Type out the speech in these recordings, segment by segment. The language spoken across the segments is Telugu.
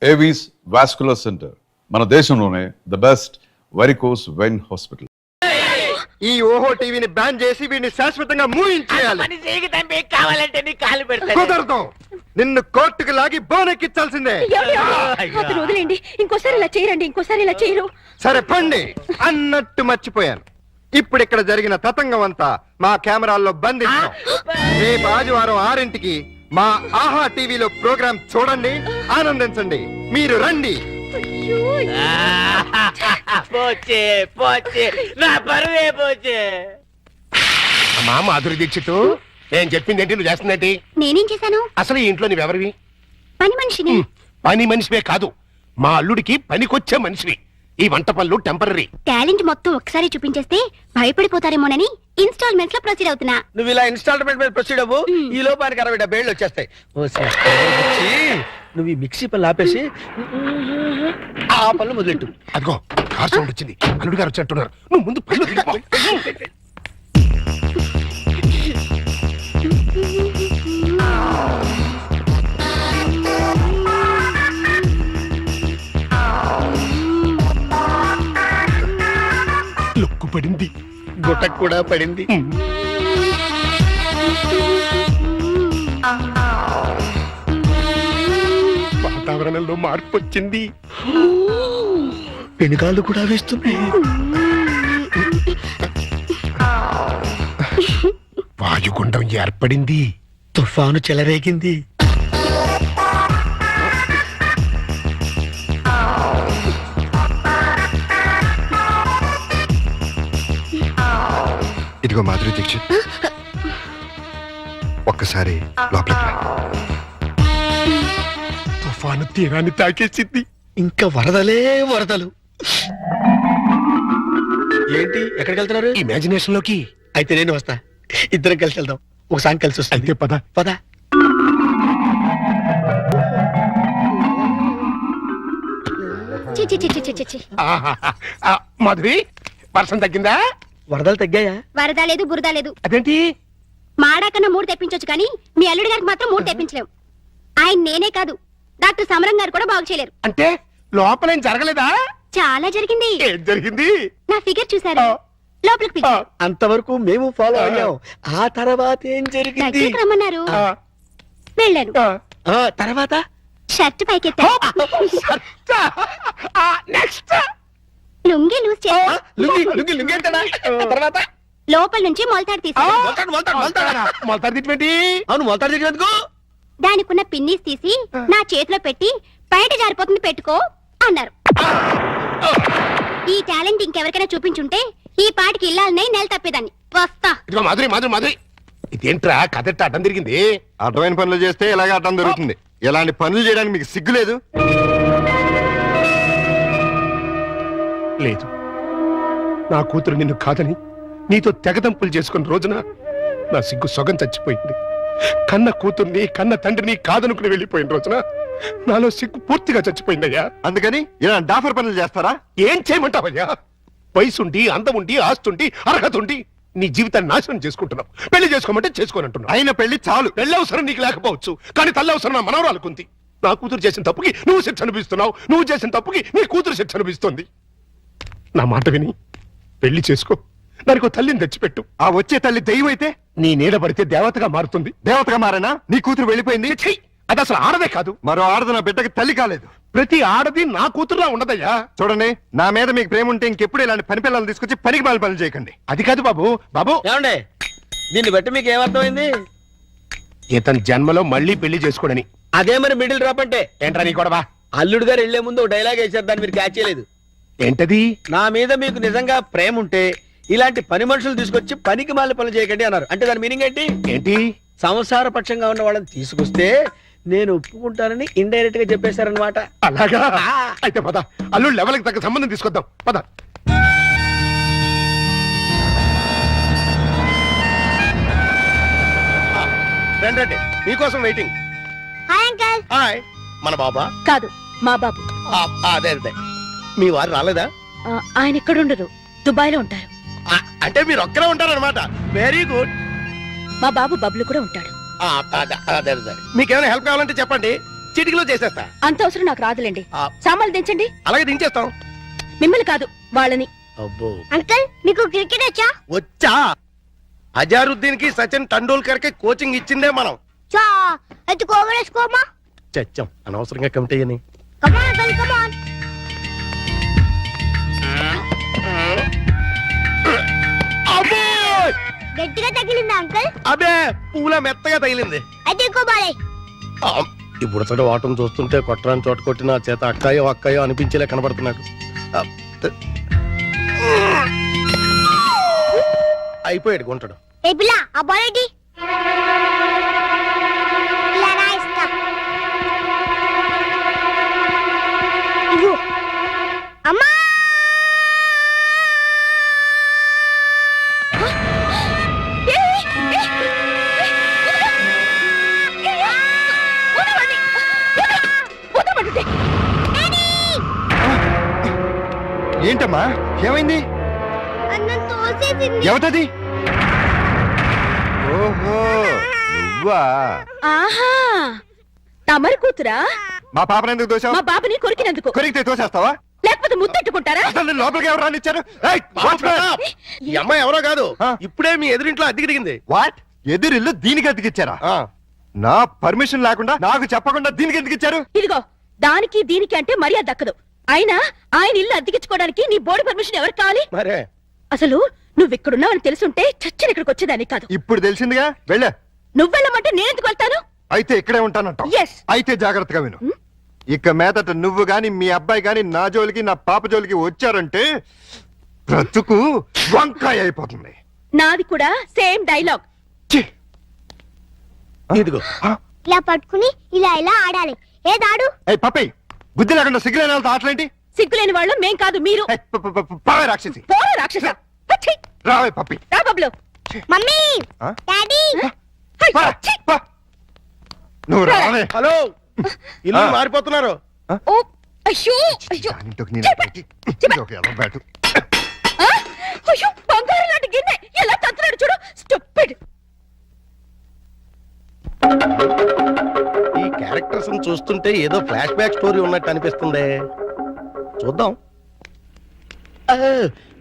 ఏవీస్ వాస్కులర్ సెంటర్ మన దేశంలోనే the best varicose vein hospital. ఈ ఓహో టీవీని బ్యాన్ చేసి వీడిని శాశ్వతంగా మూయించేయాలి. కుదరదు, నిన్ను కోర్టుకు లాగి బోనెక్కించాల్సిందే. వదిలేండి, ఇంకోసారి ఇలా చేయరండి, ఇంకోసారి ఇలా చేయరు. సరే పండి అన్నట్టు మర్చిపోయాను. ఇప్పుడు ఇక్కడ జరిగిన తతంగం అంతా మా కెమెరాల్లో బంధించాం. రేపు ఆదివారం 6ంటికి మా ఆహా టీవీలో ప్రోగ్రాం చూడండి, ఆనందించండి. మీరు రండి. పోచే పోచే నా పరువే పోచే. అమ్మా మాధురి దీక్షిత్, నేను చెప్పింది ఏంటి, నువ్వు చేస్తుందేంటి? నేనేం చేశాను? అసలు ఈ ఇంట్లో నువ్వెవరివి? పని మనిషిని. పని మనిషివే కాదు, మా అల్లుడికి పనికొచ్చే మనిషివి. ఈ వంట పనులు టెంపరరీ. టాలెంట్ మొత్తం ఒక్కసారి చూపించేస్తే భయపడిపోతారేమోనని ఇన్స్టాల్మెంట్స్ లో ప్రొసీడ్ అవుతున్నా. నువ్వు ఇలా ఇన్స్టాల్మెంట్ మీద ప్రొసీడ్ అవ్వు, ఈ లోపానికి 60-70 ఏళ్ళు వచ్చేస్తాయి. నువ్వు ఈ మిక్సీ పనులు ఆపేసి ఆ పనులు మొదలెట్టు. అదిగో కార్ సౌండ్ వచ్చింది, అల్లుడు గారు వచ్చేట్టున్నారు. నువ్వు ముందు పనులు తీసుకో. లుక్కు పడింది, గుట్టకు కూడా పడింది. వాతావరణంలో మార్పు వచ్చింది. పెనుగాళ్ళు కూడా వేస్తున్నాయి. వాయుగుండం ఏర్పడింది. తుఫాను చెలరేగింది. ఇదిగో మాధురి దీక్షిత్, ఒక్కసారి లోపలికి రా. తుఫాను తీరాన్ని తాకేసింది. ఇంకా వరదలే వరదలు. ఏంటి, ఎక్కడికి వెళ్తున్నారు? ఇమాజినేషన్ లోకి. అయితే నేను వస్తా, ఇద్దరం కలిసి వెళ్దాం. ఒక సాంగ్ కలిసి వస్తుంది. అయితే పద పద. మాధురి, వర్షం తగ్గిందా? వరదలు తగ్గాయా? వరద లేదు, బురద లేదు. అదేంటి? మాడాకన్నా 3 తెప్పించొచ్చు కానీ మీ అల్లుడి గారికి మాత్రం 3 తెప్పించలేము. ఆయన నేనే కాదు, డాక్టర్ సమరం గారు కూడా బాగు చేయలేరు. అంటే లోపలేం జరగలేదా? చాలా జరిగింది. ఏం జరిగింది? నా ఫిగర్ చూసారా? లోపలికి పిలిచి అంతవరకు మేము ఫాలో అయ్యాం. ఆ తర్వాత ఏం జరిగింది? దగ్గరికి రమ్మన్నారు, వెళ్ళాను. తర్వాత షర్ట్ పైకెత్తా, నెక్స్ట్ లుంగి లూజ్ చేస్తా, తర్వాత లోపల నుంచి మొలతాడు తీసా, మొలతాడు తిట్టి. అవును, మొలతాడు తిట్టినందుకు దానికున్న పిన్నీస్ తీసి నా చేతిలో పెట్టి బయట జారిపోతుంది పెట్టుకో అన్నారు. ఈ టాలెంట్ ఇంకెవరికైనా చూపించుంటే ఈ పాటికి ఇల్లాలనే నెల తప్పేదాన్ని. వస్తా. ఇదిగో మాధురి, మాధురి, మాధురి, ఇదేంట్రా కదట్ట అడ్డం తిరిగింది? అడ్డమైన పనులు చేస్తే ఇలాగే అడ్డం దొరుకుతుంది. ఇలాంటి పనులు చేయడానికి మీకు సిగ్గు లేదు? లేదు, నా కూతురు నిన్ను కాదని నీతో తెగదంపులు చేసుకున్న రోజున నా సిగ్గు సొగం చచ్చిపోయింది. కన్న కూతుర్ని కన్న తండ్రిని కాదనుకుని వెళ్ళిపోయిన రోజున నాలో సిగ్గు పూర్తిగా చచ్చిపోయిందయ్యా. అందుకని ఇలా డాఫర్ పనులు చేస్తారా? ఏం చేయమంటావయ్యా? వయసుండి, అందముండి, ఆస్తుండి, అర్హత ఉండి నీ జీవితాన్ని నాశనం చేసుకుంటున్నావు. పెళ్లి చేసుకోమంటే చేసుకోనంటున్నావు. అయిన పెళ్లి చాలు. పెళ్లి అవసరం నీకు లేకపోవచ్చు, కానీ తల్లి అవసరం నా మనవరాలకుంది. నా కూతురు చేసిన తప్పుకి నువ్వు శిక్ష అనిపిస్తున్నావు, నువ్వు చేసిన తప్పుకి నీ కూతురు శిక్ష అనిపిస్తుంది. నా మాట విని పెళ్లి చేసుకో, దానికి తల్లిని తెచ్చిపెట్టు. ఆ వచ్చే తల్లి దెయ్యం అయితే నీ నీడ పడితే దేవతగా మారుతుంది. దేవతగా మారేనా? నీ కూతురు వెళ్ళిపోయింది. ఛీ! అది అసలు ఆడదే కాదు. మరో ఆడది నా బిడ్డకి తల్లి కాలేదు. ప్రతి ఆడది నా కూతురులా ఉండదయ్యా. చూడండి, నా మీద మీకు ప్రేమ ఉంటే ఇంకెప్పుడు ఇలాంటి పని పిల్లలు తీసుకొచ్చి పనికి మాల పనులు చేయకండి. అది కాదు బాబు. బాబు, ఏమండి, దీన్ని బట్టి మీకు ఏమర్థమైంది? ఇతని జన్మలో మళ్ళీ పెళ్లి చేసుకోడని. అదే మరి మిడిల్ డ్రాప్ అంటే. ఏంట్రా నీ గొడవ? అల్లుడు గారు వెళ్లే ముందు ఒక డైలాగ్ వేశారు, దాన్ని మీరు క్యాచ్ చేయలేదు. ఏంటది? నా మీద మీకు నిజంగా ప్రేమ ఉంటే ఇలాంటి పని మనుషులు తీసుకొచ్చి పనికి మాల పనులు చేయకండి అన్నారు. అంటే దాని మీనింగ్ ఏంటి? ఏంటి? సంసార పక్షంగా ఉన్న వాళ్ళని తీసుకొస్తే నేను ఒప్పుకుంటానని ఇండైరెక్ట్ గా చెప్పేశారనమాట. అలాగా? అయితే పద, అల్లుడు లెవెల్కి తగ్గ సంబంధం తీసుకొద్దాం. పద. రండి, మీకోసం వెయిటింగ్. Hi uncle. హాయ్. మన బాబా? కాదు, మా బాబు. అదే అదే. మీ వారు రాలేదా? ఆయన ఇక్కడ ఉండరు, దుబాయ్ లో ఉంటారు. అంటే మీరు ఒక్కరే ఉంటారనమాట. Very good. మా బాబు బబ్లు కూడా ఉంటాడు. మీకేమైనా హెల్ప్ కావాలంటే చెప్పండి, చిటికలో చేసేస్తా. అంత అవసరం నాకు రాదులేండి. ఆ. సామాన్లు దించండి. అలాగే దించేస్తాం. మిమ్మల్ని కాదు వాళ్ళని. అబ్బో అంకుల్ మీకు క్రికెట్ వచ్చా? వచ్చా? అజారుద్దీన్ కి సచిన్ టెండూల్కర్ కి కోచింగ్ ఇచ్చిందే మనం. చా అయితే కోవరేసుకోమా. చచ్చాం అనవసరంగా కమిటీ అని. కమాన్ అంకుల్ కమాన్. గట్టిగా తగిలిందా అంకుల్? అబే పూల మెత్తగా తగిలింది. అయితే కోబాలే. ఇప్పుడు అసలు వాటం చూస్తుంటే కొట్టరాని చోట కొట్టిన చేత అక్కాయో అక్కాయో అనిపించేలా కనబడుతున్నాడు. అయిపోయాడు గుంటడు. ఏ పిల్ల ఆ బాల్ ఏంటి? ఇలా రా ఇస్తా. ఇవ్వు. అమ్మా ఏంటమ్మా ఏమైంది? అన్నం తోసేసింది. ఎవతది? ఓహో నువ్వా? ఆహా తమరి కూతురా? మా పాపను ఎందుకు మా దోశావు? బాబుని కొరికినందుకు. కొరికితే తోసేస్తావా? లేకపోతే ముద్దెట్టుకుంటారా? అసలు నేను లోపలికి ఎవరు రానిచ్చారు? ఏయ్, వాచ్మ్యాన్! ఈ అమ్మాయి ఎవరో కాదు, ఆ. ఇప్పుడే మీ ఎదురింట్లో అద్దెకి దిగింది. వాట్? ఎదురిల్లు దీనికి అతికిచ్చారా? నా పర్మిషన్ లేకుండా నాకు చెప్పకుండా దీనికి ఎందుకు ఇచ్చారు? ఇదిగో దానికి దీనికి అంటే మర్యాద దక్కదు. అయినా ఆయన ఇల్లు అద్దెకించుకోవడానికి నీ బోర్డు పర్మిషన్ ఎవరికి కావాలి? మరే అసలు నువ్వు ఇక్కడున్నావని తెలుసుంటే చచ్చిన ఇక్కడికి వచ్చేదాన్ని కాదు. ఇప్పుడు తెలిసిందిగా వెళ్ళా. నువ్వెళ్ళమంటే నేనెందుకు వెళ్తాను? అయితే ఇక్కడే ఉంటానంటావు. Yes. అయితే జాగ్రత్తగా విను. ఇక మీదట నువ్వు గాని మీ అబ్బాయి గాని నా జోలికి నా పాప జోలికి వచ్చారంటే బ్రతుకు వంకాయ అయిపోతుంది. నాది కూడా సేమ్ డైలాగ్. ఛీ! ఇదిగో ఇలా పట్టుకుని ఇలా ఇలా ఆడాలి. ఏదాడు? ఏయ్ పప్పి, బుద్ధి లేకుండా సిగ్గులేని ఆటలేంటి? సిగ్గులేని వాళ్ళు మేం కాదు మీరు. ఏయ్, పావే రాక్షసి. పోరా రాక్షస. పచ్చి. రావే పప్పి. రా బబ్లు. మమ్మీ ఆ? డాడీ హై, పా, ఛీ. పా. నువ్వు రావే. హలో ఇల్లు ఆ. మారిపోతున్నారు. ఓ అయ్యో అయ్యో. దానింటోకి నేను చెప్ప. పెట్టి, చెప్ప. ఇదొక ఎర్ర బ్యాటు. ఆ? అయ్యో బంగారం లాంటి గిన్నె ఎలా తంతున్నాడు చూడు. స్టూపిడ్. ఈ క్యారెక్టర్స్ చూస్తుంటే ఏదో ఫ్లాష్ బ్యాక్ స్టోరీ ఉన్నట్టు అనిపిస్తుంది. చూద్దాం. ఆ,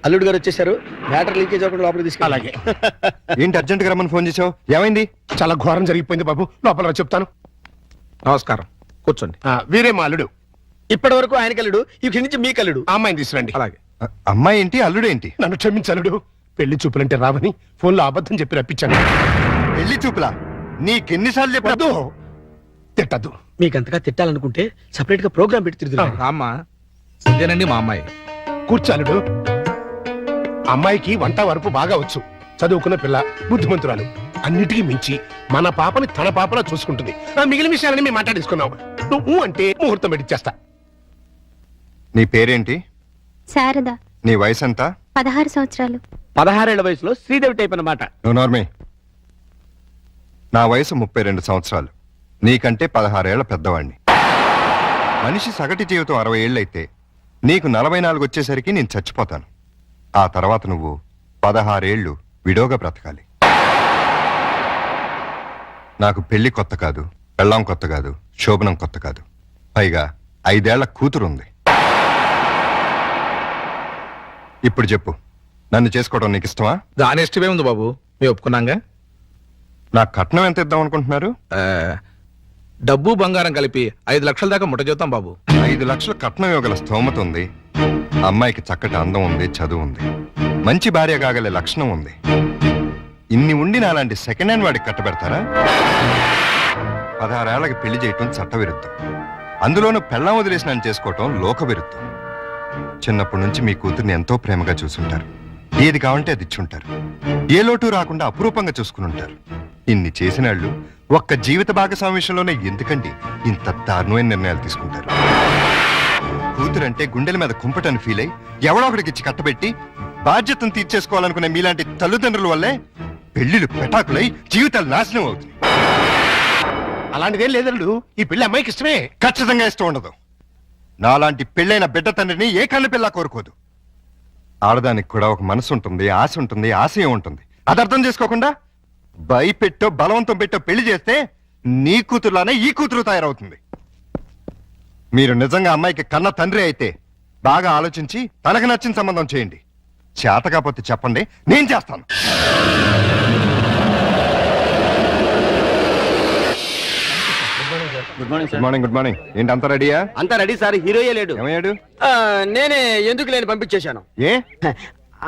అల్లుడు గారు వచ్చేసారు. మ్యాటర్ లీకేజ్ అవ్వకుండా లోపలికి తీసుకు. అలాగే. ఏంటి అర్జెంట్ గా రమ్మని ఫోన్ చేసావు? ఏమైంది? చాలా ఘోరం జరిగిపోయింది బాబు. లోపల రా చెప్తాను. నమస్కారం, కూర్చోండి. వీరే మా అల్లుడు. ఇప్పటి వరకు ఆయన కల్లుడు, ఇక్కడి నుంచి మీ కల్లుడు. ఆ అమ్మాయిని తీసుకురండి. అలాగే. అమ్మాయి ఏంటి అల్లుడు ఏంటి? నన్ను క్షమించలుడు. పెళ్లి చూపులంటే రావని ఫోన్లో అబద్ధం చెప్పి రప్పించాను. పెళ్లి చూపులా? నీకెన్నిసార్లు చెప్పదు? వద్దు, తిట్టద్దు. మీకు అంతగా తిట్టాలనుకుంటే సెపరేట్ గా ప్రోగ్రామ్ పెట్టి తిరుగుతుంది. రామ్మా, ఇదేనండి మా అమ్మాయి. కూర్చాలుడు. అమ్మాయికి వంట వరపు బాగా వచ్చు. చదువుకున్న పిల్ల, బుద్ధిమంతురాలు. అన్నిటికీ మించి మన పాపని తన పాపలా చూసుకుంటుంది. మిగిలిన విషయాలని మేము మాట్లాడేసుకున్నాం. నువ్వు అంటే ముహూర్తం పెట్టిచ్చేస్తా. నీ పేరేంటి? శారద నీ వయసు ఎంత? 16 సంవత్సరాలు. 16 ఏళ్ల వయసులో శ్రీదేవి టైప్ అన్నమాట. నువ్వు నోర్మే. నా వయసు 32 సంవత్సరాలు. నీకంటే 16 ఏళ్ల పెద్దవాణ్ణి. మనిషి సగటు జీవితం 60 ఏళ్ళైతే నీకు 44 వచ్చేసరికి నేను చచ్చిపోతాను. ఆ తర్వాత నువ్వు 16 ఏళ్ళు విడోగా బ్రతకాలి. నాకు పెళ్లి కొత్త కాదు, పెళ్ళాం కొత్త కాదు, శోభనం కొత్త కాదు. పైగా 5 ఏళ్ల కూతురుంది. ఇప్పుడు చెప్పు, నన్ను చేసుకోవడం నీకు ఇష్టమా? దాని ఇష్టమే ఉంది బాబు, మేము ఒప్పుకున్నాగా. నా కట్నం ఎంత ఇద్దాం అనుకుంటున్నారు? ఆ, డబ్బు బంగారం కలిపి 5 లక్షల దాకా ముట్ట చూద్దాం బాబు. 5 లక్షల కట్నం ఇవ్వగల స్తోమత ఉంది. అమ్మాయికి చక్కటి అందం ఉంది, చదువు ఉంది, మంచి భార్య కాగలే లక్షణం ఉంది. ఇన్ని ఉండి నాలాంటి సెకండ్ హ్యాండ్ వాడికి కట్టబెడతారా? 16 ఏళ్ళకి పెళ్లి చేయటం చట్టవిరుద్ధం. అందులోనూ పెళ్ళాం వదిలేసి నన్ను చేసుకోవటం లోక విరుద్ధం. చిన్నప్పటి నుంచి మీ కూతుర్ని ఎంతో ప్రేమగా చూసుంటారు. ఏది కావాలంటే అది ఇచ్చుంటారు. ఏ లోటు రాకుండా అపురూపంగా చూసుకుని ఉంటారు. ఇన్ని చేసినాళ్ళు ఒక్క జీవిత భాగస్వామి విషయంలోనే ఎందుకండి ఇంత దారుణమైన నిర్ణయాలు తీసుకుంటారు? కూతురంటే గుండెల మీద కుంపటని ఫీల్ అయి ఎవడో ఒకడికి ఇచ్చి కట్టబెట్టి బాధ్యతను తీర్చేసుకోవాలనుకునే మీలాంటి తల్లిదండ్రుల వల్లే పెళ్లిళ్ళు పెటాకులై జీవితాలు నాశనం అవుతుంది. అలాంటిదేం లేదల్లుడు. ఈ పెళ్లి అమ్మాయికి ఇష్టమే. ఖచ్చితంగా ఇష్టం ఉండదు. నాలాంటి పెళ్ళైన బిడ్డ తండ్రిని ఏ కన్ను పిల్ల కోరుకోదు. ఆడదానికి కూడా ఒక మనసు ఉంటుంది, ఆశ ఉంటుంది, ఆశయం ఉంటుంది. అది అర్థం చేసుకోకుండా భయపెట్టో బలవంతం పెట్టో పెళ్లి చేస్తే నీ కూతురులానే ఈ కూతురు తయారవుతుంది. మీరు నిజంగా అమ్మాయికి కన్న తండ్రి అయితే బాగా ఆలోచించి తనకు నచ్చిన సంబంధం చేయండి. చేత కాకపోతే చెప్పండి, నేను చేస్తాను. Good morning good morning. Good morning. ఏంటి అంత రెడీయా? అంతా రెడీ సార్, హీరోయే లేడు. ఏమయ్యాడు? నేనే ఎందుకు లేని పంపించేశాను. ఏ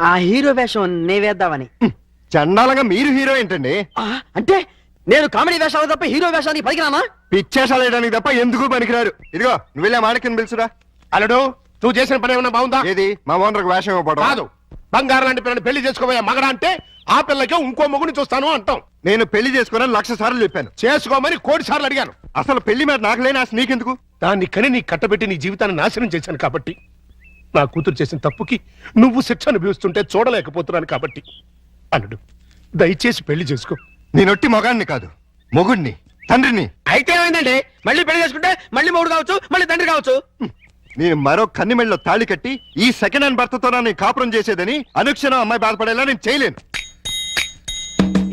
ఆ హీరో వేషం నే వేద్దామని. చండాలంగా మీరు హీరో ఏంటండి? అంటే నేను కామెడీ వేషాలు తప్ప హీరో వేషానికి పనికిరానా? పిచ్చేషాలు వేయడానికి తప్ప ఎందుకు పనికిరారు. ఇదిగో నువ్వు వెళ్ళా మాణిక్యం పిలుచురా. అల్లుడు నువ్వు చేసిన పని ఏమన్నా బాగుందా? ఏది మా ఓనర్కి వేషం ఇవ్వబడదు. కాదు, బంగారం లాంటి పిల్లని పెళ్లి చేసుకోబోయే మగడా అంటే ఆ పిల్లకే ఇంకో మొగుని చూస్తాను అంటాం. నేను పెళ్లి చేసుకోనని 1,00,000 సార్లు చెప్పాను. చేసుకోమని 1,00,00,000 సార్లు అడిగాను. అసలు పెళ్లి మీద నాకు లేని ఆశ నీకెందుకు? దాన్ని కని నీ కట్టబెట్టి నీ జీవితాన్ని నాశనం చేశాను కాబట్టి, నా కూతురు చేసిన తప్పుకి నువ్వు శిక్ష అనుభవిస్తుంటే చూడలేకపోతున్నాను కాబట్టి. అల్లుడు దయచేసి పెళ్లి చేసుకో. నేనొట్టి మొగాడిని కాదు, మొగుడిని, తండ్రిని. అయితే ఏమైందండి, మళ్ళీ పెళ్లి చేసుకుంటే మళ్ళీ మొగుడు కావచ్చు, మళ్ళీ తండ్రి కావచ్చు. నేను మరో కన్నిమెళ్ళలో తాళి కట్టి ఈ సెకండ్ హ్యాండ్ భర్తతో నేను కాపురం చేసేదని అనుక్షణం అమ్మాయి బాధపడేలా నేను చేయలేను.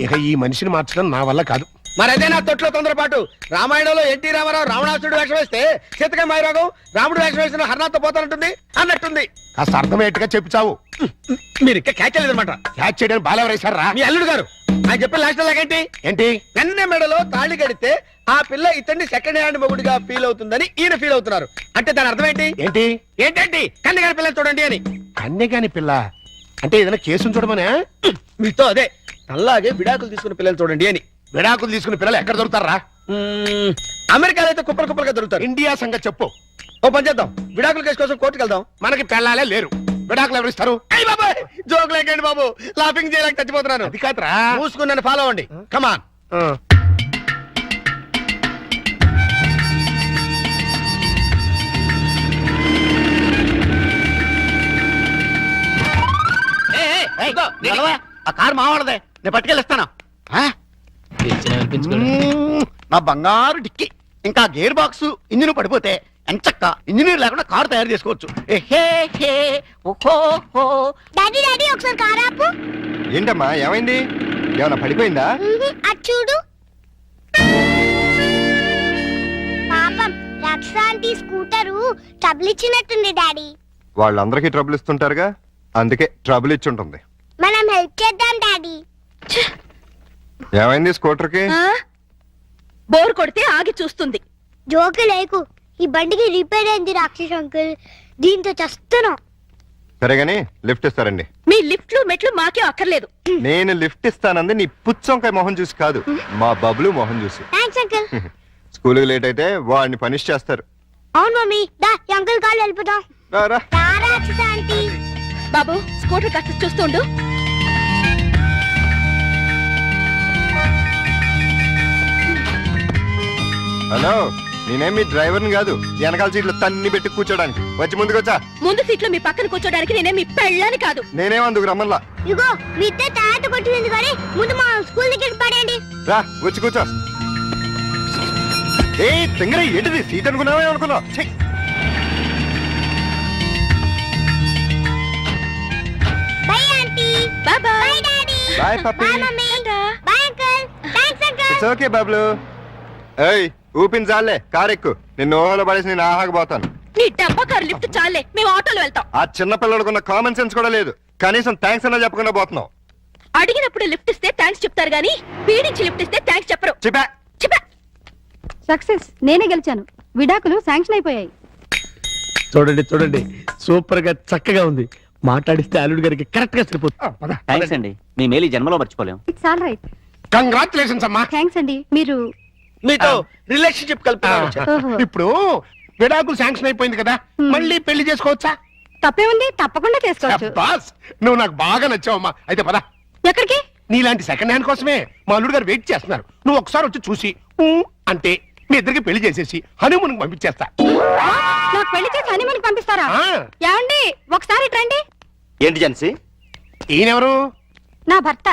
ఇక ఈ మనిషిని మార్చడం నా వల్ల కాదు. మరి అదే నా తొట్లో తొందరపాటు. రామాయణంలో ఎన్టీ రామారావు రావణాసుడు వేషం వేస్తే సీతకాయ మైరాగం రాముడు వేషం వేసిన హర్నాథ్తో పోతానంటుంది అన్నట్టుంది. కాస్త అర్థమయ్యేట్టుగా చెప్పి చావు. మీరు ఇంకా క్యాచ్ అనమాట. క్యాచ్ చేయడానికి బాలెవరేశారా? మీ అల్లుడు గారు ఆయన చెప్పిన లాస్ట్ లాగేంటి? ఏంటి? వెన్న మెడలో తాళి కడితే ఆ పిల్ల ఇతన్ని సెకండ్ హ్యాండ్ మొగుడిగా ఫీల్ అవుతుందని ఈయన ఫీల్ అవుతున్నారు. అంటే దాని అర్థం ఏంటి? ఏంటి? ఏంటండి కన్నగారి పిల్లని చూడండి అని. కన్యగాని పిల్ల అంటే ఏదైనా కేసును చూడమనే? మీతో అదే అలాగే విడాకులు తీసుకున్న పిల్లలు చూడండి అని. విడాకులు తీసుకున్న పిల్లలు ఎక్కడ దొరుకుతారా? అమెరికాలో అయితే కుప్పలు కుప్పలుగా దొరుకుతారు. ఇండియా సంగతి చెప్పు. ఓ పని చేద్దాం, విడాకుల కేసు కోసం కోర్టుకు వెళ్దాం. మనకి పెళ్ళాలే లేరు, విడాకులు ఎవరిస్తారు? అయ్య బాబాయ్, జోక్ లేకండి బాబు, లాఫింగ్ చేయలేక చచ్చిపోతున్నాను. అది కాదురా. మూసుకుని నన్ను ఫాలో అవ్వండి. కమాన్. ఆ. ఆ కారు మావాడదే, నేను పట్టుకెళ్ళిస్తాను. నా బంగారు డిక్కి ఇంకా గేర్ బాక్స్ ఇంజిన్ పడిపోతే ఎంచక్క ఇంజనీర్ లేకుండా కారు తయారు చేసుకోవచ్చు. డాడీ డాడీ ఒకసారి కారు ఆపు. ఏంటమ్మా ఏమైంది? ఏమైనా పడిపోయిందా? అది చూడు. పాపం రక్షాంటి స్కూటరు ట్రబుల్ ఇచ్చినట్టుంది డాడీ. వాళ్ళందరికీ ట్రబుల్ ఇస్తుంటారుగా, అందుకే ట్రబుల్ ఇచ్చి ఉంటుంది. మనం హెల్ప్ చేద్దాం డాడీ. ఏమైంది స్కూటర్కి? బోర్ కొడితే ఆగి చూస్తుంది. జోకు లేకు, ఈ బండికి రిపేర్ అయింది రాక్షస్ అంకుల్, దీంతో చస్తున్నాం. సరేగాని లిఫ్ట్ ఇస్తారండి. మీ లిఫ్ట్లు మెట్లు మాకే అక్కర్లేదు. నేను లిఫ్ట్ ఇస్తానంది నీ పుచ్చంకాయ మొహం చూసి కాదు, మా బబ్లు మొహం చూసి. Thanks uncle. స్కూల్కి లేట్ అయితే వాడిని పనిష్ చేస్తారు. అవును మమ్మీ, దా ఈ అంకుల్ కాళ్ళు వెళ్ళిపోతాం. రారా. రాక్షస్ ఆంటీ. బాబు స్కూటర్ కాస్త చూస్తుండు. హలో, నేనేం మీ డ్రైవర్ని కాదు, వెనకాల సీట్లు తన్ని పెట్టి కూర్చోడానికి. వచ్చి ముందుకొచ్చా. ముందు సీట్లో మీ పక్కన కూర్చోడానికి నేనే మీ పెళ్ళాని కాదు. నేనేమందుకు రమ్మల్లా. ఇగో మీ ఇద్దరు తర్వాత కొట్టింది కానీ ముందు మా స్కూల్ దగ్గర పడండి. రా వచ్చి కూర్చో. ఏ తింగర ఏంటిది, సీట్ అనుకున్నావే అనుకున్నావు. Bye aunty. Bye bye. Bye daddy. Bye puppy. Bye mummy. Bye uncle. Thanks uncle. It's okay Bablu. ఏయ్ ఊపిన చాలే, కార్ ఎక్కు. నిన్ను ఓహోలో పడేసి నేను ఆహాకపోతాను. నీ డబ్బా కారు లిఫ్ట్ చాలే, మేము ఆటోలో వెళ్తాం. ఆ చిన్న పిల్లలకున్న కామన్ సెన్స్ కూడా లేదు, కనీసం థ్యాంక్స్ అన్నా చెప్పకుండా పోతున్నావు. అడిగినప్పుడు లిఫ్ట్ ఇస్తే థ్యాంక్స్ చెప్తారు గానీ పీడించి లిఫ్ట్ ఇస్తే థ్యాంక్స్ చెప్పరు. చెప్పా. చెప్పా. సక్సెస్, నేనే గెలిచాను. విడాకులు శాంక్షన్ అయిపోయాయి. చూడండి చూడండి, సూపర్ గా చక్కగా ఉంది. మాట్లాడిస్తే అల్లుడు గారికి కరెక్ట్ గా సరిపోతుంది. థ్యాంక్స్ అండి, మీ మేలు ఈ జన్మలో మర్చిపోలేం. It's all right. కంగ్రాచులేషన్స్ అమ్మా. థ్యాంక్స్ అండి. మీరు మీతో రిలేషన్షిప్ కలుపుతున్నాను. ఓహో. ఇప్పుడు విడాకులు శాంక్షన్ అయిపోయింది కదా, మళ్ళీ పెళ్లి చేసుకోవచ్చా? తప్పే ఉంది, తప్పకుండా చేసుకోవచ్చు. బాస్, నువ్వు నాకు బాగా నచ్చావమ్మా. అయితే పద. ఎక్కడికి? నీలాంటి సెకండ్ హ్యాండ్ కోసమే మా అల్లుడు గారు వెయిట్ చేస్తున్నారు. నువ్వు ఒకసారి వచ్చి చూసి ఊ అంటే మీ ఇద్దరికి పెళ్లి చేసేసి హనీమూన్ పంపించేస్తా. నాకు పెళ్లి చేసి హనీమూన్ పంపిస్తారా? ఆ. ఏమండి ఒకసారి ఇటు రండి. ఏంటి జెన్సీ? ఈయనెవరు? నా భర్త.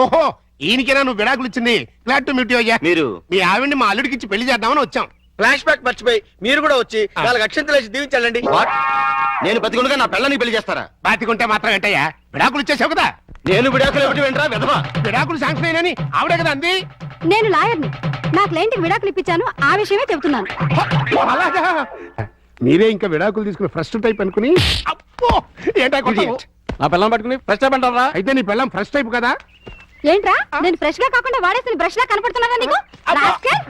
ఓహో, ఈయనకేనా నువ్వు విడాకులు ఇచ్చింది? గ్లాడ్ టు మీట్ యు అయ్యా. మీరు మీ ఆవిడ్ని మా అల్లుడికి ఇచ్చి పెళ్లి చేద్దామని వచ్చాం. ఫ్లాష్ బ్యాక్ మర్చిపోయి మీరు కూడా వచ్చి వాళ్ళకి అక్షంతలు వేసి దీవించాలండి. నేను బతికుండగా నా పిల్లని పెళ్లి చేస్తారా? బాతికుంటే మాత్రం ఏంటయ్యా, విడాకులు ఇచ్చేసావు కదా. నేను విడాకులు ఏమిటి వెంట్రా విధవా? విడాకులు శాంక్షన్ అయినని ఆవిడే కదా అంది. నేను లాయర్ని. నా క్లయింట్కి విడాకులు ఇప్పించాను, ఆ విషయమే చెబుతున్నాను. అలాగా. మీరే ఇంకా విడాకులు తీసుకుని ఫస్ట్ టైప్ అనుకుని అబ్బో ఏంటా కొట్టావు? నా పిల్లలు పట్టుకుని ఫస్ట్ అంటారా? అయితే నీ పిల్లం ఫస్ట్ టైప్ కదా? ఏంట్రా నేను ఫ్రెష్ గా కాకుండా వాడేసిన బ్రష్ లా కనపడుతున్నానా నీకు? రాస్కెల్!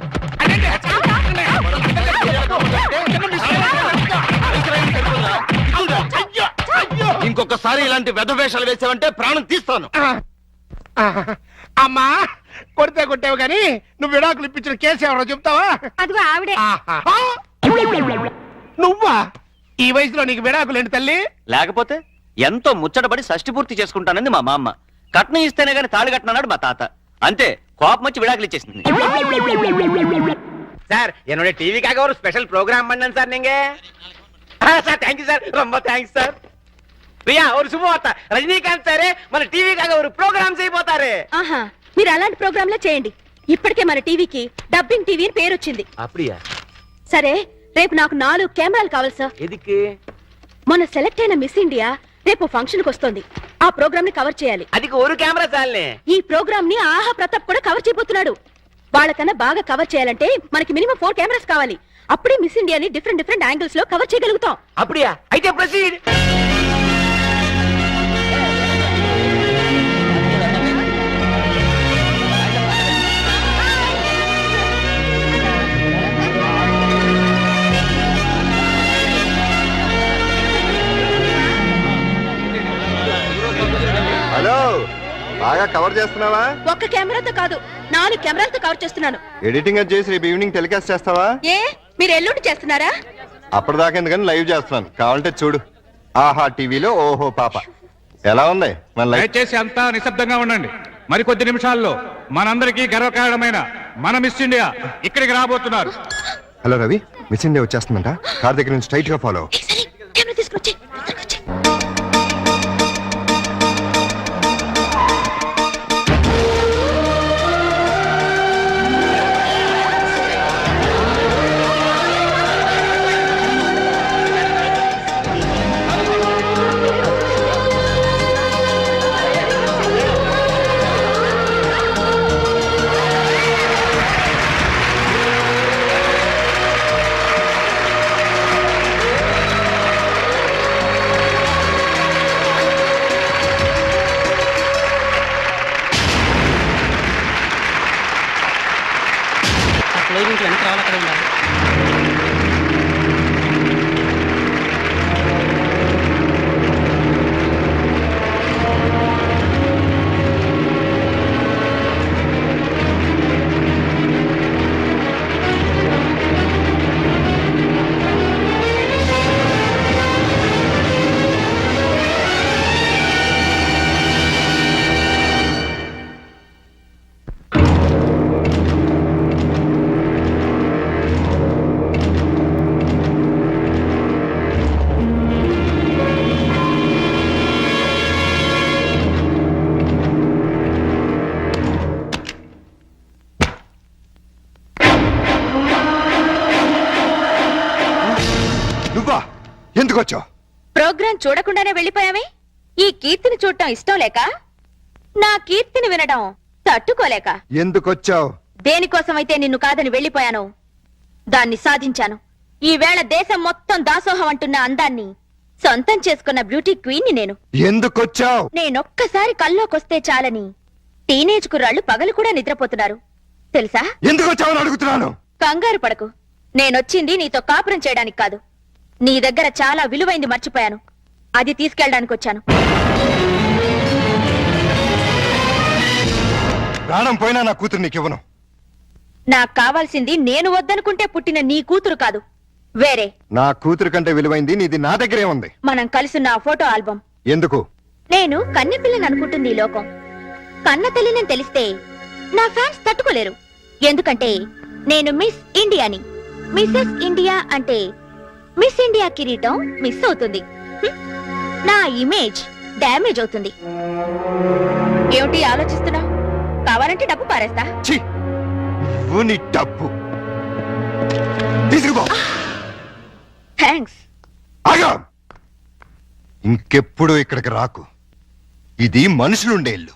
ఇంకొకసారి ఇలాంటి వెధవేషాలు వేసావంటే ప్రాణం తీస్తాను. అమ్మా కొడితే కొట్టావు కానీ నువ్వు విడాకులు ఇప్పించిన కేసు ఎవరో చెప్తావా? అదిగో ఆవిడే. నువ్వా? ఈ వయసులో నీకు విడాకులు ఏంటి తల్లి? లేకపోతే ఎంతో ముచ్చటపడి షష్టి పూర్తి చేసుకుంటానంది మా మామ. కట్నం ఇస్తేనే గాని తాళి కట్టనన్నాడు మా తాత. అంతే, కోపం వచ్చి విడాకులు ఇచ్చేసింది. சார் என்னோட டிவிக்காக ஒரு ஸ்பெஷல் ப்ரோக்ராம் பண்ணேன் சார் நீங்க. சார் தேங்க்யூ சார், ரொம்ப தேங்க்ஸ் சார். ప్రియా ஒரு శుభవార్త, రజనీకాంత్ సారే మన టీవీకాగా ఒక ప్రోగ్రామ్ చేయబోతారు. ఆహా, మీరు అలాంటి ప్రోగ్రాంలే చేయండి. ఇప్పటికే మన టీవీకి డబ్బింగ్ టీవీ అని పేరు వచ్చింది. அப்படியா? సరే, రేపు నాకు 4 కెమెరాలు కావాలి సార్. ఎదుకు? మొన్న సెలెక్ట్ అయిన మిస్ ఇండియా రేపు ఫంక్షన్ కి వస్తుంది. ఆ ప్రోగ్రామ్ ని కవర్ చేయాలి. అదికి ఒక కెమెరా చాలే. ఈ ప్రోగ్రామ్ ని ఆహా ప్రతాప్ కూడా కవర్ చేయబోతున్నాడు. వాళ్ళకన్నా బాగా కవర్ చేయాలంటే మనకి మినిమం 4 కెమెరాస్ కావాలి. అప్పుడే మిస్ ఇండియాని డిఫరెంట్ యాంగిల్స్ లో కవర్ చేయగలుగుతాం. அப்படியா? అయితే ప్రొసీడ్. హలో, బాగా కవర్ చేస్తున్నావా? ఒక్క కెమెరాతో కాదు, 4 కెమెరాలతో కవర్ చేస్తున్నాను. ఎడిటింగ్ అది చేసి రేపు ఈవినింగ్ టెలికాస్ట్ చేస్తావా? ఏ, మీరు ఎల్లుండి చేస్తున్నారా? అప్పటిదాకా ఎందుకని లైవ్ చేస్తున్నాను, కావాలంటే చూడు. ఆహా టీవీలో ఓహో పాప. ఎలా ఉంది మన లైవ్? దయచేసి అంతా నిశ్శబ్దంగా ఉండండి. మరికొద్ది నిమిషాల్లో మనందరికీ గర్వకారణమైన మన మిస్ ఇండియా ఇక్కడికి రాబోతున్నారు. హలో రవి, మిస్ ఇండియా వచ్చేస్తుందంట. కార్ దగ్గర నుంచి స్ట్రైట్ గా ఫాలో. సరే, కెమెరా తీసుకొచ్చి నువ్వా? ఎందుకు వచ్చావు? ప్రోగ్రాం చూడకుండానే వెళ్ళిపోయామే. ఈ కీర్తిని చూడటం ఇష్టం లేక, నా కీర్తిని వినడం తట్టుకోలేక. ఎందుకు వచ్చావు? దేనికోసమైతే నిన్ను కాదని వెళ్ళిపోయాను, దాన్ని సాధించాను. ఈవేళ దేశం మొత్తం దాసోహం అంటున్న అందాన్ని సొంతం చేసుకున్న బ్యూటీ క్వీన్ ని నేను. ఎందుకు వచ్చావు? నేనొక్కసారి కల్లోకొస్తే చాలని టీనేజ్ కుర్రాళ్ళు పగలు కూడా నిద్రపోతున్నారు తెలుసా? ఎందుకు వచ్చావని అడుగుతున్నాను. కంగారు పడకు, నేనొచ్చింది నీతో కాపురం చేయడానికి కాదు. నీ దగ్గర చాలా విలువైంది మర్చిపోయాను, అది తీసుకెళ్ళడానికి వచ్చాను. ప్రాణం పోయినా నా కూతురు నీకు ఇవ్వను. నాకు కావాల్సింది నేను వద్దనుకుంటే పుట్టిన నీ కూతురు కాదు, వేరే. నా కూతురు కంటే విలువైంది నీది నా దగ్గరే ఉంది. మనం కలిసిన ఆ ఫోటో ఆల్బమ్. ఎందుకు? నేను కన్నె పిల్లని అనుకుంటుంది ఈ లోకం. కన్న తల్లిని తెలిస్తే నా ఫ్యాన్స్ తట్టుకోలేరు. ఎందుకంటే నేను మిస్ ఇండియాని. మిస్సెస్ ఇండియా అంటే మిస్ ఇండియా కిరీటం మిస్ అవుతుంది, నా ఇమేజ్ డ్యామేజ్ అవుతుంది. ఏమిటి ఆలోచిస్తున్నావు? కావాలంటే డబ్బు పారేస్తా. ఛీ, నువ్వు నీ డబ్బు తీసుకుపో. థ్యాంక్స్. ఆగా, ఇంకెప్పుడు ఇక్కడికి రాకు. ఇది మనుషులుండే ఇల్లు.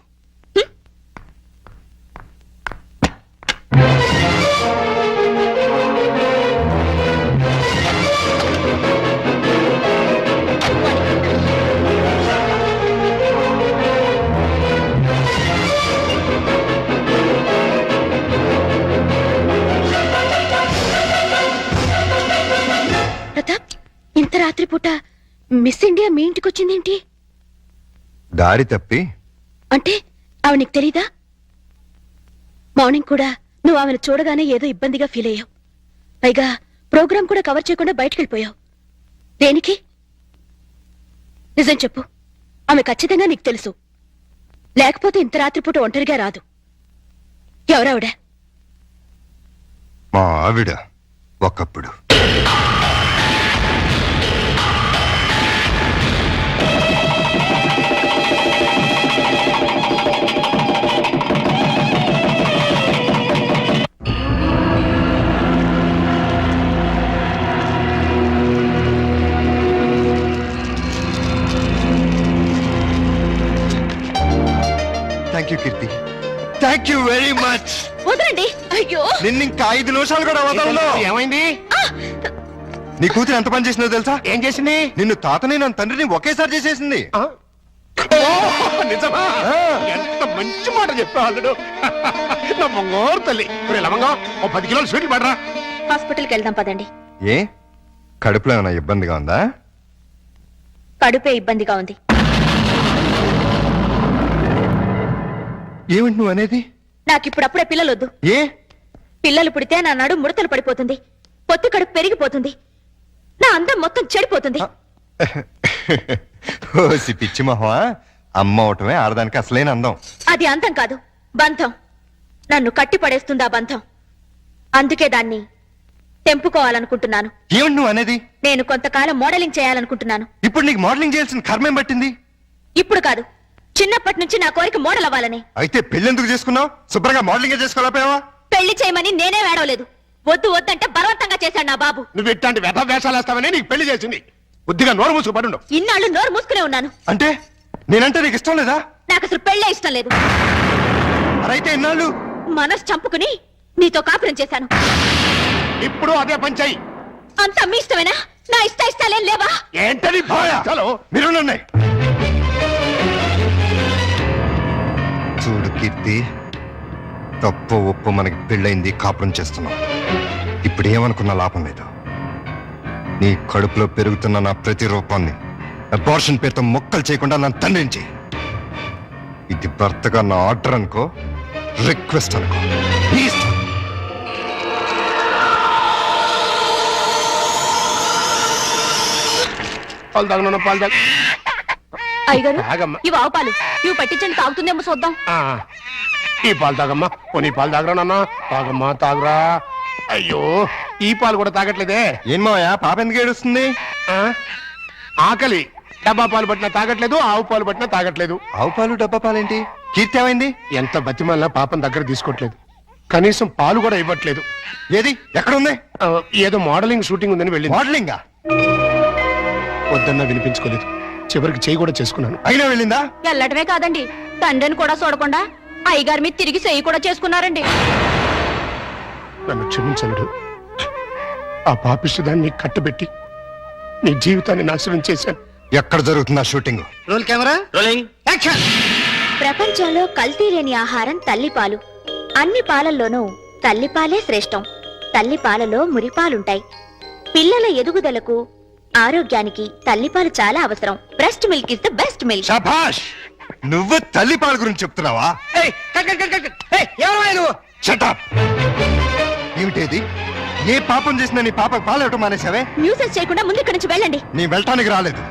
ఇంత రాత్రిపూట మిస్ ఇండియా మీ ఇంటికి వచ్చిందేంటి? దారి తప్పి అంటే ఆమె నీకు తెలీదా? మార్నింగ్ కూడా నువ్వు ఆమెను చూడగానే ఏదో ఇబ్బందిగా ఫీల్ అయ్యావు. పైగా ప్రోగ్రాం కూడా కవర్ చేయకుండా బయటకెళ్ళిపోయావు. దేనికి? నిజం చెప్పు. ఆమె ఖచ్చితంగా నీకు తెలుసు, లేకపోతే ఇంత రాత్రిపూట ఒంటరిగా రాదు. ఎవరావిడ? మా ఆవిడ ఒకప్పుడు. Thank you Keerthi, thank you very much. వదలండి. అయ్యో, నిన్ను ఇంకా 5 నిమిషాలు కూడా వదలను. ఏమైంది? నీ కూతురు ఎంత పని చేసిందో తెలుసా? ఏం చేసింది? నిన్ను తాతని నన్ను తండ్రిని ఒకేసారి చేసేసింది. ఆ? ఓ, నిజమా? ఎంత మంచి మాట చెప్పావు అల్లుడు. నా బంగారు తల్లి. ఒరే లవంగం, ఓ 10 కిలోలు స్వీట్లు పడరా. హాస్పిటల్కి వెళ్దాం పదండి. ఏ కడుపులో ఏమైనా ఇబ్బందిగా ఉందా? కడుపే ఇబ్బందిగా ఉంది. ఏమిటి నువ్వు అనేది? నాకిప్పుడప్పుడే పిల్లలొద్దు. ఏ పిల్లలు పుడితే నా నడు ముడతలు పడిపోతుంది, పొత్తి కడుపు పెరిగిపోతుంది, నా అందం మొత్తం చెడిపోతుంది. ఓసి పిచ్చి మొహమా, అమ్మ అవటమే ఆడదానికి అసలైన అందం. అది అందం కాదు, బంధం. నన్ను కట్టి పడేస్తుంది ఆ బంధం. అందుకే దాన్ని తెంపుకోవాలనుకుంటున్నాను. ఏమిటి నువ్వు అనేది? నేను కొంతకాలం మోడలింగ్ చేయాలనుకుంటున్నాను. ఇప్పుడు నీకు మోడలింగ్ చేయాల్సిన కర్మేం పట్టింది? ఇప్పుడు కాదు, చిన్నప్పటి నుంచి నా కోరిక మోడల్ అవ్వాలని. అయితే పెళ్ళెందుకు చేసుకున్నావు? శుభ్రంగా మోడలింగ్ చేసుకోలేకపోయావా? పెళ్లి చేయమని నేనే వేడవలేదు. వద్దు వద్దంటే బలవంతంగా చేశాడు నా బాబు. నువ్వు ఇట్లాంటి వ్యధ వేషాలు వేస్తావని నీకు పెళ్లి చేసింది. బుద్ధిగా నోరు మూసుకు పడుండు. ఇన్నాళ్ళు నోరు మూసుకునే ఉన్నాను. అంటే నేనంటే నీకు ఇష్టం లేదా? నాకు అసలు పెళ్ళే ఇష్టం లేదు. అరైతే ఇన్నాళ్ళు మనసు చంపుకుని నీతో కాపురం చేశాను. ఇప్పుడు అదే పంచాయి. అంతా మీ ఇష్టమేనా? నా ఇష్టాలేం లేవా? ఏంటది చలో మీరున్నాయి. చూడు కీర్తి, తప్పు ఒప్పు మనకి పెళ్ళైంది, కాపురం చేస్తున్నాం. ఇప్పుడు ఏమనుకున్నా లాభం లేదు. నీ కడుపులో పెరుగుతున్న నా ప్రతి రూపాన్ని అబార్షన్ పేరుతో మొక్కలు చేయకుండా నన్ను తండ్రించి. ఇది భర్తగా నా ఆర్డర్ అనుకో, రిక్వెస్ట్ అనుకో, నీ ఇష్టం. పాలు తాగను, పాలు తాగ. అయ్యగారు, తాగమ్మా. ఇవి ఆవు పాలు. ఇవి పట్టించండి, తాగుతుందేమో చూద్దాం. ఆ, ఈ పాలు తాగమ్మా. పోనీ పాలు తాగరా నాన్న. తాగమ్మా, తాగరా. అయ్యో, ఈ పాలు కూడా తాగట్లేదే. ఏం మావయ్య, పాప ఎందుకు ఏడుస్తుంది? ఆ? ఆకలి. డబ్బా పాలు పట్టినా తాగట్లేదు, ఆవు పాలు పట్టినా తాగట్లేదు. ఆవు పాలు డబ్బా పాలేంటి? కీర్తి ఏమైంది? ఎంత బతిమాలినా పాపం దగ్గర తీసుకోవట్లేదు. కనీసం పాలు కూడా ఇవ్వట్లేదు. ఏది ఎక్కడ ఉంది? ఆ, ఏదో మోడలింగ్ షూటింగ్ ఉందని వెళ్ళింది. మోడలింగా? వద్దన్నా వినిపించుకోలేదు. చివరికి చేయి కూడా చేసుకున్నాను. అయినా వెళ్ళిందా? వెళ్ళటమే కాదండి, తండ్రిని కూడా చూడకుండా అయ్యగారి మీద తిరిగి చెయ్యి కూడా చేసుకున్నారండి. నన్ను క్షమించలుడు. ఆ పాపిష్టిదాన్ని కట్టబెట్టి నీ జీవితాన్ని నాశనం చేశాను. ఎక్కడ జరుగుతుందా shooting? Roll camera, rolling. Action. ప్రపంచంలో కల్తీ లేని ఆహారం తల్లిపాలు. అన్ని పాలల్లోనూ తల్లిపాలే శ్రేష్టం. తల్లిపాలలో మురిపాలుంటాయి. పిల్లల ఎదుగుదలకు, ఆరోగ్యానికి తల్లిపాలు చాలా అవసరం. Breast milk is the best milk. శభాష్! నువ్వు తల్లి పాల గురించి చెప్తున్నావా? ఎవరు నువ్వు? Shut up! ఏమిటేది? ఏ పాపం చేసినా నీ పాప పాలు ఇవ్వటం మానేసావే? న్యూసెన్స్ చేయకుండా ముందు ఇక్కడి నుంచి వెళ్ళండి. నీ వెళ్ళటానికి రాలేదు,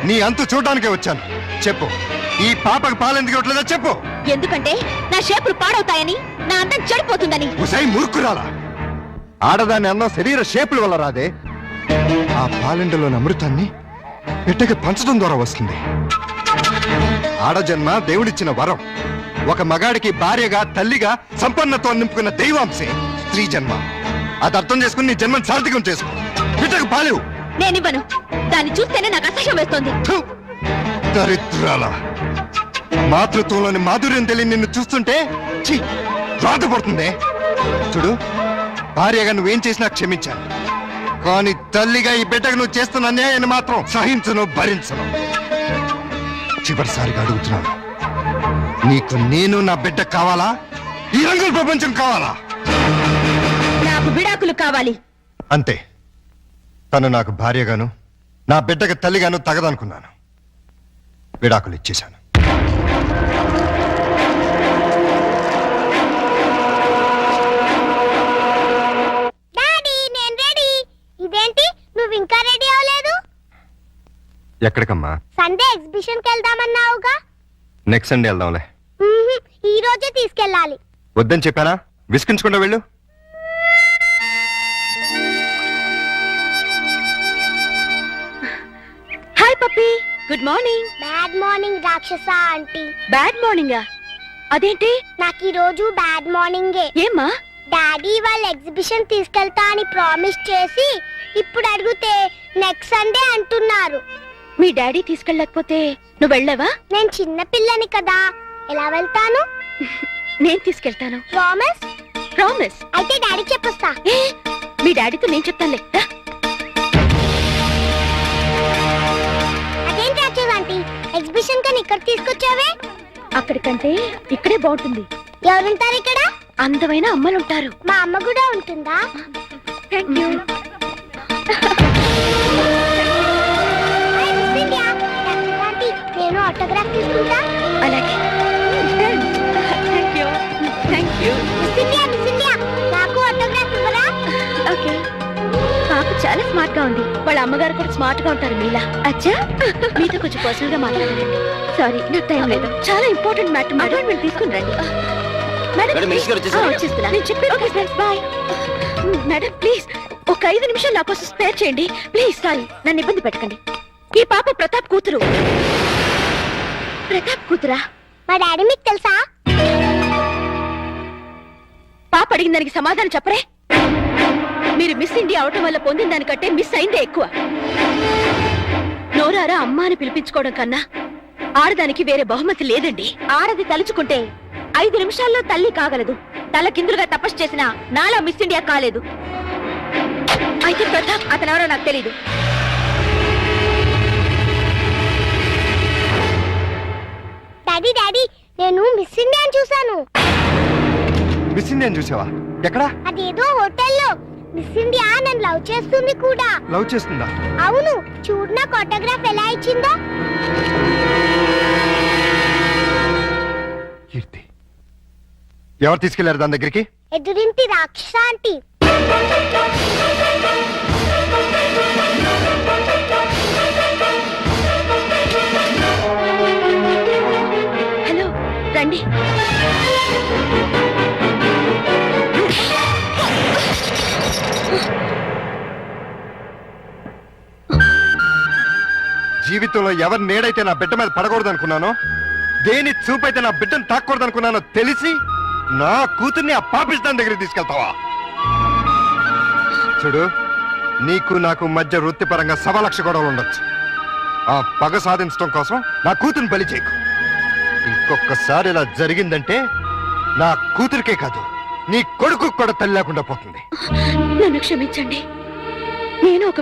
నీ అంతు చూడడానికే వచ్చాను. చెప్పు, ఈ పాపకు పాలు ఎందుకు ఇవ్వట్లేదో చెప్పు. ఎందుకంటే నా షేపులు పాడవుతాయని, నా అందం చెడిపోతుందని. ఉసై మూర్ఖురాలా! ఆడదాని అన్నం శరీర షేపుల వల్ల రాదే. ఆ పాలెండలోని అమృతాన్ని బిడ్డకి పంచడం ద్వారా వస్తుంది. ఆడజన్మ దేవుడిచ్చిన వరం. ఒక మగాడికి భార్యగా, తల్లిగా సంపన్నతో నింపుకున్న దైవాంశే స్త్రీ జన్మ. అది అర్థం చేసుకుని నీ జన్మను సార్థకం చేసుకో. బిడ్డకు పాలేవు. నేనివ్వను. దాన్ని చూస్తేనే నాకు అసహ్యం వేస్తోంది. దరిద్రాల! మాతృత్వంలోని మాధుర్యం తెలియని నిన్ను చూస్తుంటే ఛీ, బాధపడుతుందే. చూడు, భార్యగా నువ్వేం చేసినా క్షమించాను, కానీ తల్లిగా ఈ బిడ్డకు నువ్వు చేస్తున్న అన్యాయాన్ని మాత్రం సహించను, భరించను. చివరిసారిగా అడుగుతున్నాను, నీకు నేను నా బిడ్డ కావాలా? ఈ రంగుల ప్రపంచం కావాలా? నాకు విడాకులు కావాలి. అంతే. తను నాకు భార్యగాను, నా బిడ్డకి తల్లిగాను తగదనుకున్నాను. విడాకులు ఇచ్చేశాను. డాడీ నేను రెడీ. ఇదేంటి నువ్వు ఇంకా రెడీ అవ్వలేదు? ఎక్కడికమ్మా? సండే ఎగ్జిబిషన్ కి వెళ్దామన్నావుగా. నెక్స్ట్ సండే వెళ్దాంలే. ఈ రోజే తీసుకెళ్ళాలి. వద్దని చెప్పానా? విసిగించకుండా వెళ్ళు. హాయ్ పప్పి, గుడ్ మార్నింగ్. బ్యాడ్ మార్నింగ్ రాక్షస ఆంటీ. బ్యాడ్ మార్నింగా? అదేంటి? నాకు ఈ రోజు బ్యాడ్ మార్నింగే. ఏమ్మా? డాడీ వాళ్ళ ఎగ్జిబిషన్ తీసుకెళ్తా అని ప్రామిస్ చేసి ఇప్పుడు అడిగితే నెక్స్ట్ సండే అంటున్నారు. మీ డాడీ తీసుకెళ్ళకపోతే నువ్వు వెళ్ళావా? నేను చిన్న పిల్లని కదా, ఎలా వెళ్తాను? నేను తీసుకెళ్తాను. ప్రామిస్? ప్రామిస్. అయితే డాడీ చెప్పొస్తా. ఏ, మీ డాడీతో నేను చెప్తానులే. రా. అదేం రాక్షస ఆంటీ, ఎగ్జిబిషన్ కని ఇక్కడ తీసుకొచ్చావే? అక్కడికంటే ఇక్కడే బాగుంటుంది. ఎవరుంటారు ఇక్కడ? అందమైన అమ్మలుంటారు. మా అమ్మ కూడా ఉంటుందా? Thank you. నేను ఆటోగ్రాఫ్ తీసుకుంటా. అలాగే. Thank you. Thank you. Miss India, నాకు ఆటోగ్రాఫ్ ఇవ్వరా? ఓకే. పాప చాలా స్మార్ట్ గా ఉంది. వాళ్ళ అమ్మగారు కూడా స్మార్ట్ గా ఉంటారు మీలా. అచ్చా, మీతో కొంచెం పర్సనల్ గా మాట్లాడాలండి. సారీ, నాకు టైం లేదు. చాలా ఇంపార్టెంట్ మ్యాటర్. మేడం మీరు తీసుకుని రండి. మేడం మినిస్టర్ గారు వచ్చేసారు. వచ్చేస్తున్నా. నేను చెప్పాను. Okay friends, bye. Madam please ఒక 5 నిమిషాలు నా కోసం స్పేర్ చేయండి ప్లీజ్. సారీ, నన్ను ఇబ్బంది పెట్టకండి. ఈ పాప ప్రతాప్ కూతురు. ప్రతాప్ కూతురా? మా డాడీ మీకు తెలుసా? పాప అడిగిన దానికి సమాధానం చెప్పరే. మీరు మిస్ ఇండియా అవటం వల్ల పొందిన దానికంటే మిస్ అయిందే ఎక్కువ. నోరారా అమ్మ అని పిలిపించుకోవడం కన్నా ఆడదానికి వేరే బహుమతి లేదండి. ఆడది తలుచుకుంటే 5 నిమిషాల్లో తల్లి కాగలదు. తల కిందులుగా తపస్సు చేసినా నాలా మిస్ ఇండియా కాలేదు. అయితే ప్రతాప్ అతనెవరో నాకు తెలీదు. డాడీ డాడీ, నేను మిస్ ఇండియాని చూశాను. మిస్ ఇండియన్ చూసావా? ఎక్కడా? అదేదో హోటల్లో. మిస్ ఇండియా నన్ను లవ్ చేస్తుంది కూడా. లవ్ చేస్తుందా? అవును, చూడు నాకు ఆటోగ్రాఫ్ ఎలా ఇచ్చిందో. కీర్తి ఎవరు తీసుకెళ్లారు దాని దగ్గరికి? ఎదురింటి రాక్షస ఆంటీ. హలో, రండి. జీవితంలో ఎవరి నేడైతే నా బిడ్డ మీద పడకూడదు అనుకున్నానో, దేని చూపైతే నా బిడ్డను తాకూడదు అనుకున్నానో తెలిసి నా కూతుర్ని ఆ పాపిస్తాన్ దగ్గరికి తీసుకెళ్తావా? చూడు, నీకు నాకు మధ్య వృత్తిపరంగా 1,00,000 గొడవలు ఉండొచ్చు. ఆ పగ సాధించడం కోసం నా కూతుర్ని బలి చేయకు. ఇంకొకసారి ఇలా జరిగిందంటే నా కూతురికే కాదు, నీ కొడుకు కూడా తల్లి లేకుండా పోతుంది. నన్ను క్షమించండి. నేను ఒక